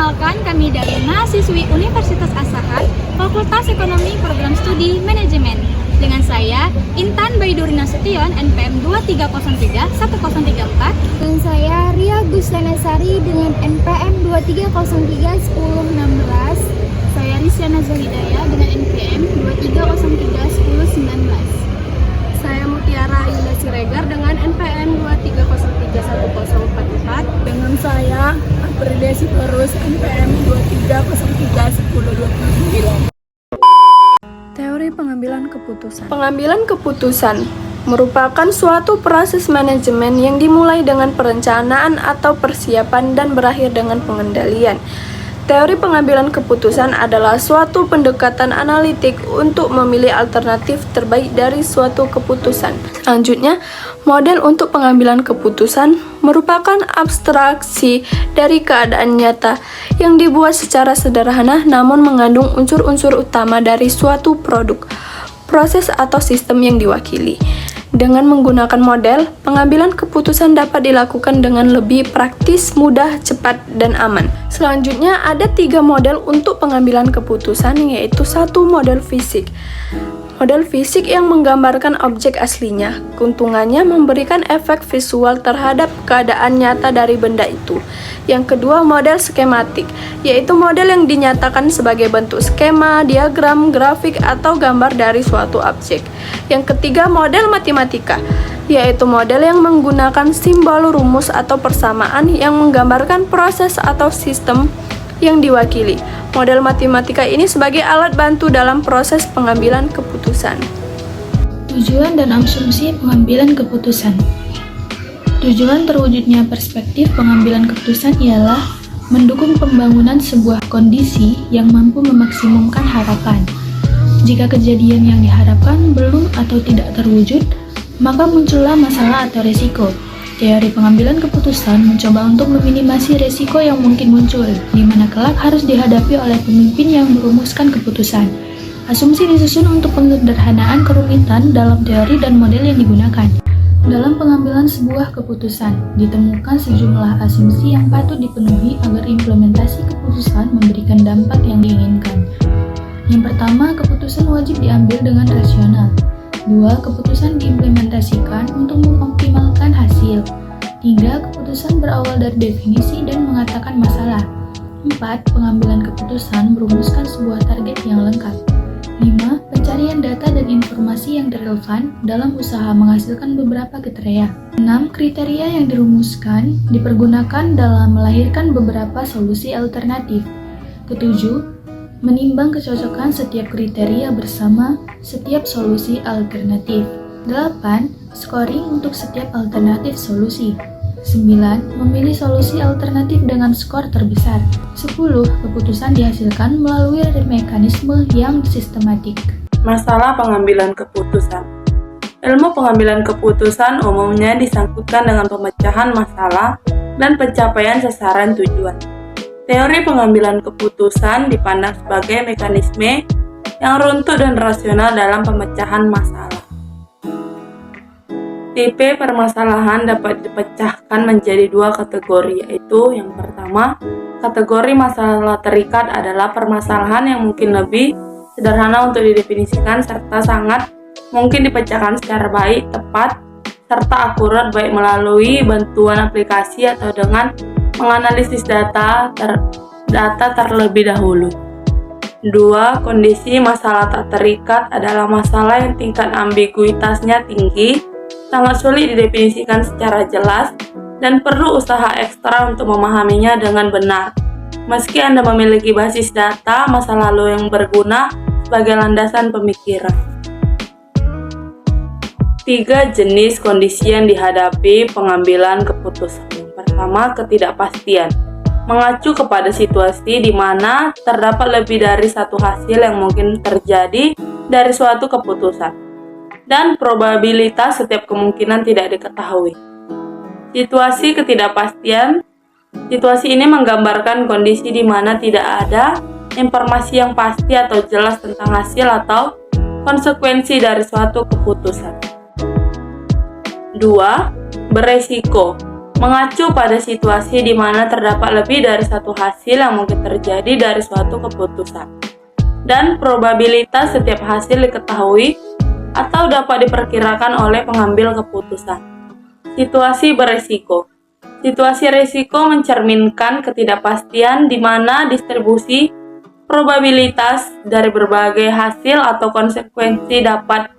Perkenalkan, kami dari mahasiswi Universitas Asahan, Fakultas Ekonomi Program Studi Manajemen. Dengan saya, Intan Baiduri Nasution, NPM 23031034. Dan saya Ria Gustianasari dengan NPM 23031016. Saya Risyana Zahidaya dengan NPM 23031019. Saya Mutiara Yunda Siregar dengan NPM 23031044. Dengan saya Aprilia Sitorus NPM 23031029. Teori pengambilan keputusan. Pengambilan keputusan merupakan suatu proses manajemen yang dimulai dengan perencanaan atau persiapan dan berakhir dengan pengendalian. Teori pengambilan keputusan adalah suatu pendekatan analitik untuk memilih alternatif terbaik dari suatu keputusan. Selanjutnya, model untuk pengambilan keputusan merupakan abstraksi dari keadaan nyata yang dibuat secara sederhana namun mengandung unsur-unsur utama dari suatu produk, proses atau sistem yang diwakili. Dengan menggunakan model, pengambilan keputusan dapat dilakukan dengan lebih praktis, mudah, cepat, dan aman. Selanjutnya, ada 3 model untuk pengambilan keputusan, yaitu 1. Model fisik. Model fisik yang menggambarkan objek aslinya. Keuntungannya memberikan efek visual terhadap keadaan nyata dari benda itu. Yang kedua, model skematik, yaitu model yang dinyatakan sebagai bentuk skema, diagram, grafik, atau gambar dari suatu objek. Yang ketiga, model matematika, yaitu model yang menggunakan simbol, rumus, atau persamaan yang menggambarkan proses atau sistem yang diwakili. Model matematika ini sebagai alat bantu dalam proses pengambilan keputusan. Tujuan dan asumsi pengambilan keputusan. Tujuan terwujudnya perspektif pengambilan keputusan ialah mendukung pembangunan sebuah kondisi yang mampu memaksimumkan harapan. Jika kejadian yang diharapkan belum atau tidak terwujud, maka muncullah masalah atau resiko. Teori pengambilan keputusan mencoba untuk meminimasi resiko yang mungkin muncul, di mana kelak harus dihadapi oleh pemimpin yang merumuskan keputusan. Asumsi disusun untuk penyederhanaan kerumitan dalam teori dan model yang digunakan. Dalam pengambilan sebuah keputusan, ditemukan sejumlah asumsi yang patut dipenuhi agar implementasi keputusan memberikan dampak yang diinginkan. Yang pertama, keputusan wajib diambil dengan rasional. 2. Keputusan diimplementasikan untuk mengoptimalkan hasil. 3. Keputusan berawal dari definisi dan mengatakan masalah. 4. Pengambilan keputusan merumuskan sebuah target yang lengkap. 5. Pencarian data dan informasi yang relevan dalam usaha menghasilkan beberapa kriteria. 6. Kriteria yang dirumuskan dipergunakan dalam melahirkan beberapa solusi alternatif. 7. Menimbang kecocokan setiap kriteria bersama setiap solusi alternatif. 8. Scoring untuk setiap alternatif solusi. 9. Memilih solusi alternatif dengan skor terbesar. 10. Keputusan dihasilkan melalui mekanisme yang sistematik. Masalah pengambilan keputusan. Ilmu pengambilan keputusan umumnya disangkutkan dengan pemecahan masalah dan pencapaian sasaran tujuan. Teori pengambilan keputusan dipandang sebagai mekanisme yang runtuh dan rasional dalam pemecahan masalah. Tipe permasalahan dapat dipecahkan menjadi 2 kategori, yaitu yang pertama, kategori masalah terikat adalah permasalahan yang mungkin lebih sederhana untuk didefinisikan serta sangat mungkin dipecahkan secara baik, tepat, serta akurat baik melalui bantuan aplikasi atau dengan menganalisis data terlebih dahulu. 2. Kondisi masalah tak terikat adalah masalah yang tingkat ambiguitasnya tinggi, sangat sulit didefinisikan secara jelas, dan perlu usaha ekstra untuk memahaminya dengan benar. Meski Anda memiliki basis data masa lalu yang berguna sebagai landasan pemikiran. 3 jenis kondisi yang dihadapi pengambilan keputusan. Pertama, ketidakpastian. Mengacu kepada situasi di mana terdapat lebih dari satu hasil yang mungkin terjadi dari suatu keputusan, dan probabilitas setiap kemungkinan tidak diketahui. Situasi ketidakpastian. Situasi ini menggambarkan kondisi di mana tidak ada informasi yang pasti atau jelas tentang hasil atau konsekuensi dari suatu keputusan. 2. Beresiko. mengacu pada situasi di mana terdapat lebih dari satu hasil yang mungkin terjadi dari suatu keputusan, dan probabilitas setiap hasil diketahui atau dapat diperkirakan oleh pengambil keputusan. Situasi beresiko. Situasi risiko mencerminkan ketidakpastian di mana distribusi probabilitas dari berbagai hasil atau konsekuensi dapat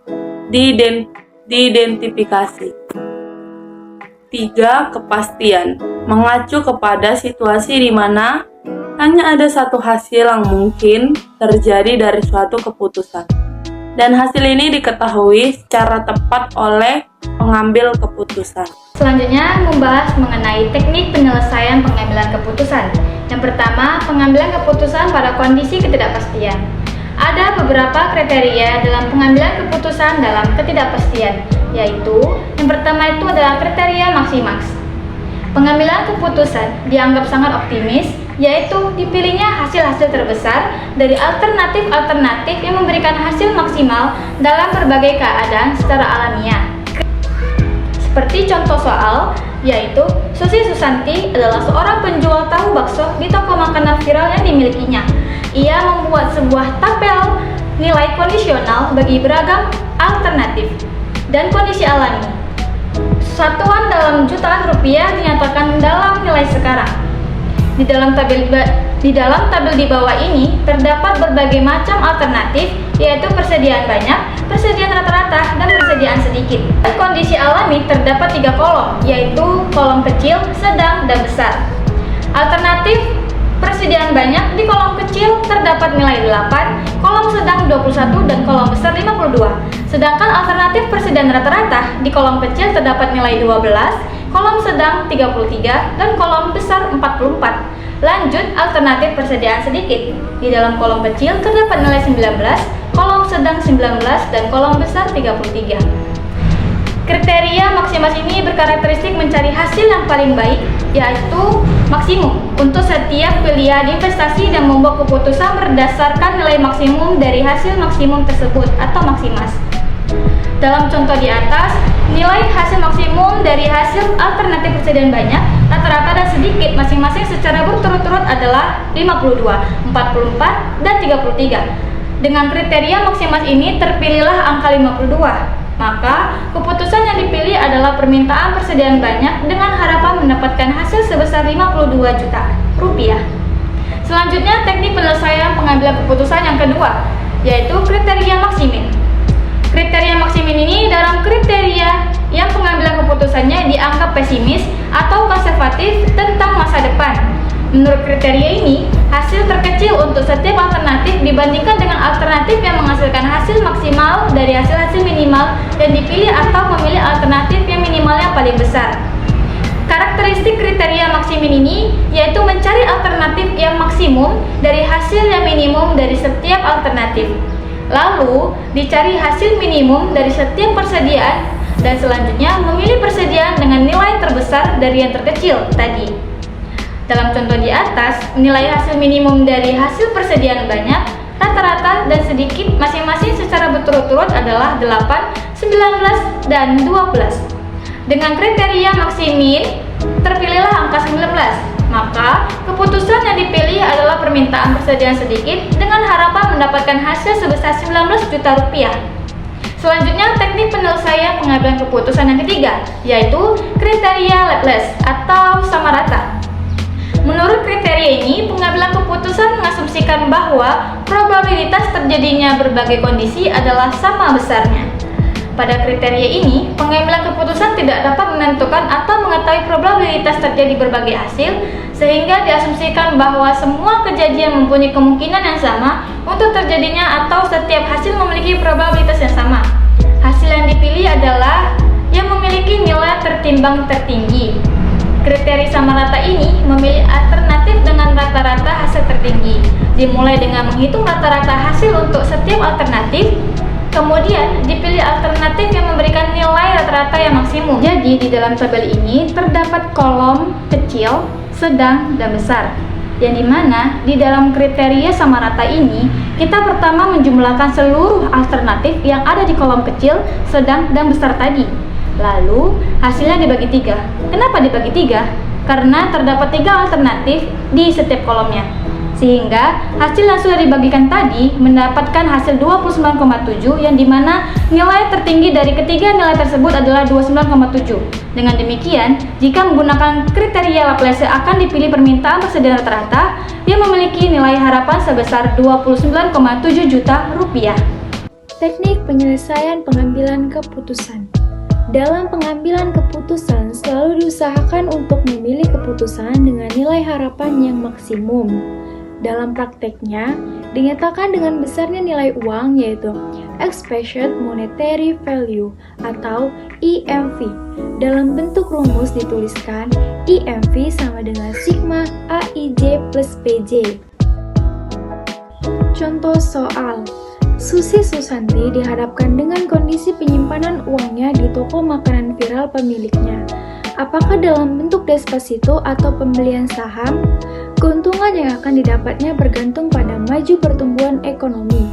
diidentifikasi. 3. Kepastian. Mengacu kepada situasi di mana hanya ada satu hasil yang mungkin terjadi dari suatu keputusan, dan hasil ini diketahui secara tepat oleh pengambil keputusan. Selanjutnya, membahas mengenai teknik penyelesaian pengambilan keputusan. Yang pertama, pengambilan keputusan pada kondisi ketidakpastian. Ada beberapa kriteria dalam pengambilan keputusan dalam ketidakpastian, yaitu yang pertama itu adalah kriteria maksimaks. Pengambilan keputusan dianggap sangat optimis, yaitu dipilihnya hasil-hasil terbesar dari alternatif-alternatif yang memberikan hasil maksimal dalam berbagai keadaan secara alamiah. Seperti contoh soal, yaitu Susi Susanti adalah seorang penjual tahu bakso di toko makanan viral yang dimilikinya. Ia membuat sebuah tabel nilai kondisional bagi beragam alternatif dan kondisi alami. Satuan dalam jutaan rupiah dinyatakan dalam nilai sekarang. Di dalam tabel di bawah ini terdapat berbagai macam alternatif, yaitu persediaan banyak, persediaan rata-rata, dan persediaan sedikit. Kondisi alami terdapat 3 kolom, yaitu kolom kecil, sedang, dan besar. Alternatif persediaan banyak di kolom kecil terdapat nilai 8, kolom sedang 21, dan kolom besar 52. Sedangkan alternatif persediaan rata-rata di kolom kecil terdapat nilai 12, kolom sedang 33, dan kolom besar 44. Lanjut, alternatif persediaan sedikit. Di dalam kolom kecil terdapat nilai 19, kolom sedang 19, dan kolom besar 33. Kriteria maksimas ini berkarakteristik mencari hasil yang paling baik, yaitu maksimum untuk setiap pilihan investasi dan membuat keputusan berdasarkan nilai maksimum dari hasil maksimum tersebut atau maksimas. Dalam contoh di atas, nilai hasil maksimum dari hasil alternatif persediaan banyak, rata-rata dan sedikit masing-masing secara berturut-turut adalah 52, 44, dan 33. Dengan kriteria maksimas ini terpilihlah angka 52. Maka, keputusan yang dipilih adalah permintaan persediaan banyak dengan harapan mendapatkan hasil sebesar 52 juta rupiah. Selanjutnya, teknik penyelesaian pengambilan keputusan yang kedua, yaitu kriteria maksimin. Kriteria maksimin ini dalam kriteria yang pengambilan keputusannya dianggap pesimis atau konservatif tentang masa depan. Menurut kriteria ini, hasil terkecil untuk setiap alternatif dibandingkan dengan alternatif yang menghasilkan hasil maksimal dari hasil-hasil minimal yang dipilih atau memilih alternatif yang minimalnya paling besar. Karakteristik kriteria maksimin ini yaitu mencari alternatif yang maksimum dari hasil yang minimum dari setiap alternatif. Lalu, dicari hasil minimum dari setiap persediaan dan selanjutnya memilih persediaan dengan nilai terbesar dari yang terkecil tadi. Dalam contoh di atas, nilai hasil minimum dari hasil persediaan banyak, rata-rata, dan sedikit masing-masing secara berturut-turut adalah 8, 19, dan 12. Dengan kriteria maksimin, terpilihlah angka 19. Maka, keputusan yang dipilih adalah permintaan persediaan sedikit dengan harapan mendapatkan hasil sebesar 19 juta rupiah. Selanjutnya, teknik penyelesaian pengambilan keputusan yang ketiga, yaitu kriteria Laplace atau sama rata. Menurut kriteria ini, pengambilan keputusan mengasumsikan bahwa probabilitas terjadinya berbagai kondisi adalah sama besarnya. Pada kriteria ini, pengambilan keputusan tidak dapat menentukan atau mengetahui probabilitas terjadi berbagai hasil, sehingga diasumsikan bahwa semua kejadian mempunyai kemungkinan yang sama untuk terjadinya atau setiap hasil memiliki probabilitas yang sama. Hasil yang dipilih adalah yang memiliki nilai tertimbang tertinggi. Kriteria sama rata ini memilih alternatif dengan rata-rata hasil tertinggi, dimulai dengan menghitung rata-rata hasil untuk setiap alternatif, kemudian dipilih alternatif yang memberikan nilai rata-rata yang maksimum. Jadi di dalam tabel ini terdapat kolom kecil, sedang, dan besar, yang dimana di dalam kriteria sama rata ini kita pertama menjumlahkan seluruh alternatif yang ada di kolom kecil, sedang, dan besar tadi. Lalu hasilnya dibagi 3. Kenapa dibagi 3? Karena terdapat 3 alternatif di setiap kolomnya. Sehingga hasil yang sudah dibagikan tadi mendapatkan hasil 29,7 yang dimana nilai tertinggi dari ketiga nilai tersebut adalah 29,7. Dengan demikian, jika menggunakan kriteria Laplace akan dipilih permintaan persediaan rata-rata yang memiliki nilai harapan sebesar 29,7 juta rupiah. Teknik penyelesaian pengambilan keputusan. Dalam pengambilan keputusan, selalu diusahakan untuk memilih keputusan dengan nilai harapan yang maksimum. Dalam prakteknya, dinyatakan dengan besarnya nilai uang yaitu Expected Monetary Value atau EMV. Dalam bentuk rumus dituliskan EMV sama dengan sigma AIJ plus PJ. Contoh soal. Susi Susanti dihadapkan dengan kondisi penyimpanan uangnya di toko makanan viral pemiliknya. Apakah dalam bentuk deposito atau pembelian saham? Keuntungan yang akan didapatnya bergantung pada maju pertumbuhan ekonomi.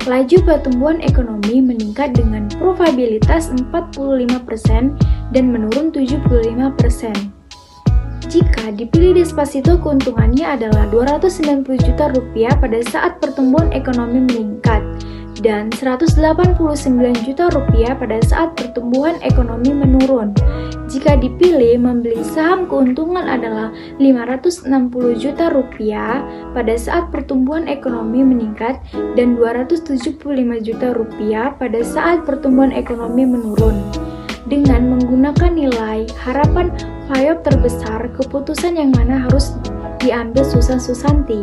Laju pertumbuhan ekonomi meningkat dengan probabilitas 45% dan menurun 75%. Jika dipilih deposito, keuntungannya adalah 290 juta rupiah pada saat pertumbuhan ekonomi meningkat dan 189 juta rupiah pada saat pertumbuhan ekonomi menurun. Jika dipilih membeli saham, keuntungan adalah 560 juta rupiah pada saat pertumbuhan ekonomi meningkat dan 275 juta rupiah pada saat pertumbuhan ekonomi menurun. Dengan menggunakan nilai harapan Fayop terbesar, keputusan yang mana harus diambil Susan Susanti?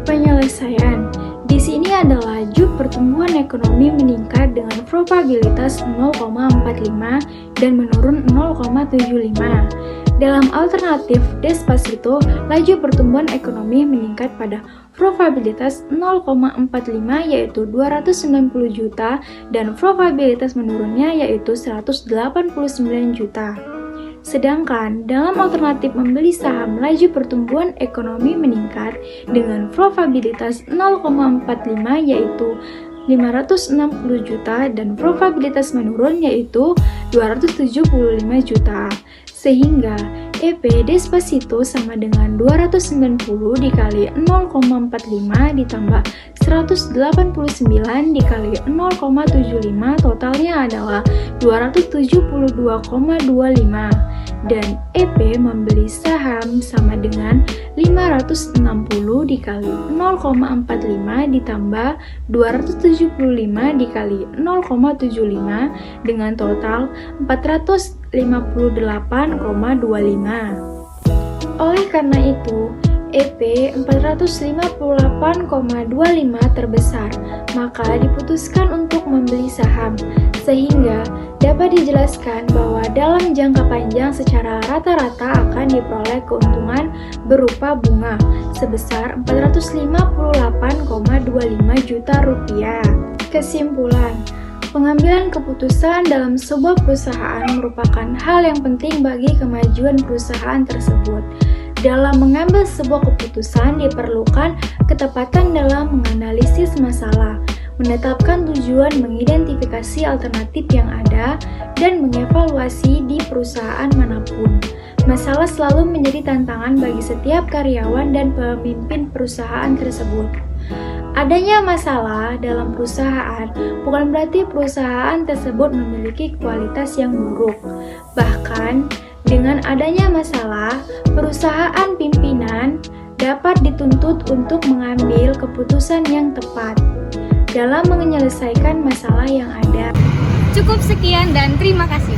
Penyelesaian. Di sini adalah laju pertumbuhan ekonomi meningkat dengan probabilitas 0,45 dan menurun 0,75. Dalam alternatif Despacito, laju pertumbuhan ekonomi meningkat pada probabilitas 0,45 yaitu 290 juta dan probabilitas menurunnya yaitu 189 juta. Sedangkan dalam alternatif membeli saham, laju pertumbuhan ekonomi meningkat dengan probabilitas 0,45 yaitu 560 juta dan probabilitas menurun yaitu 275 juta. Sehingga EP Despacito sama dengan 290 dikali 0,45 ditambah 189 dikali 0,75 totalnya adalah 272,25 dan EP membeli saham sama dengan 560 dikali 0,45 ditambah 275 dikali 0,75 dengan total 458,25. Oleh karena itu, EP 458,25 terbesar, maka diputuskan untuk membeli saham, sehingga dapat dijelaskan bahwa dalam jangka panjang secara rata-rata akan diperoleh keuntungan berupa bunga sebesar 458,25 juta rupiah. Kesimpulan, pengambilan keputusan dalam sebuah perusahaan merupakan hal yang penting bagi kemajuan perusahaan tersebut. Dalam mengambil sebuah keputusan diperlukan ketepatan dalam menganalisis masalah, menetapkan tujuan, mengidentifikasi alternatif yang ada, dan mengevaluasi di perusahaan manapun. Masalah selalu menjadi tantangan bagi setiap karyawan dan pemimpin perusahaan tersebut. Adanya masalah dalam perusahaan bukan berarti perusahaan tersebut memiliki kualitas yang buruk. Bahkan, dengan adanya masalah, perusahaan pimpinan dapat dituntut untuk mengambil keputusan yang tepat dalam menyelesaikan masalah yang ada. Cukup sekian dan terima kasih.